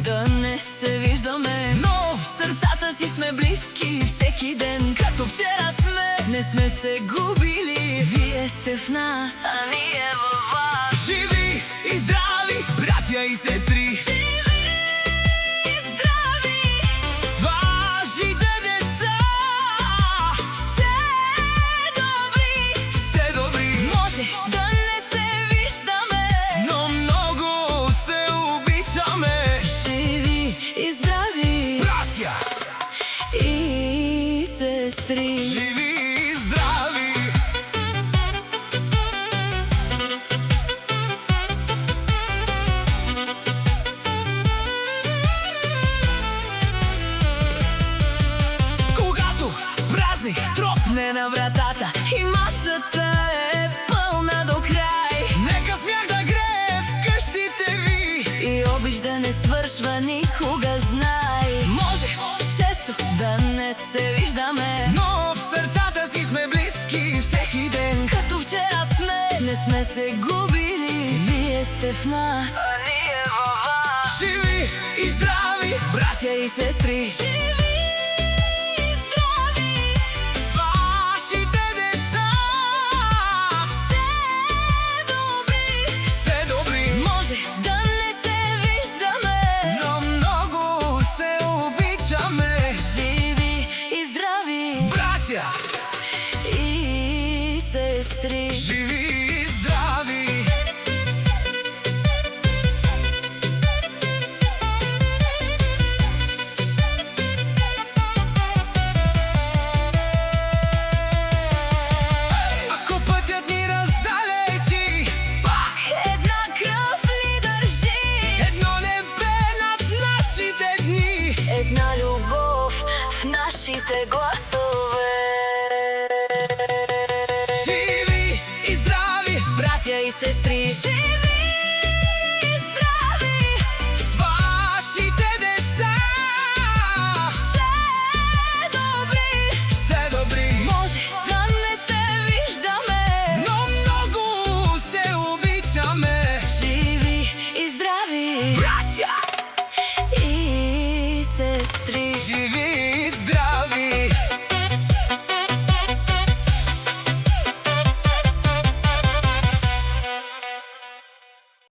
да не се виждаме, но в сърцата си сме близки всеки ден, като вчера сме. Не сме се губили, вие сте в нас, а ние във вас. Живи и здрави, братя и сестри! Живи и здрави С вашите деца! все добри, Все добри! може да не се виждаме, Но много се обичаме! живи и здрави Братя! и сестри. Живи и здрави! Когато празник тропне на вратата И масата е пълна до край, нека смях да грее в къщите ви. и обич да не свършва никога, знай. Може, Често да не се виждаме, но в сърцата си сме близки всеки ден. като вчера сме. Не сме се губили, вие сте в нас, а ние във вас. Живи и здрави, Братя и сестри, живи и здрави с вашите деца! все добри, Все добри! може да не се виждаме, Но много се обичаме! живи и здрави Братя! и сестри. Живи и здрави! Ако пътят ни раздалечи, Пак една кръв ни държи, едно небе над нашите дни. една любов в нашите гласове. Живи и здрави, Братя и сестри, живи и здрави с вашите деца! все добри, Все добри! може да не се виждаме, Но много се обичаме! живи и здрави Братя! и сестри. Живи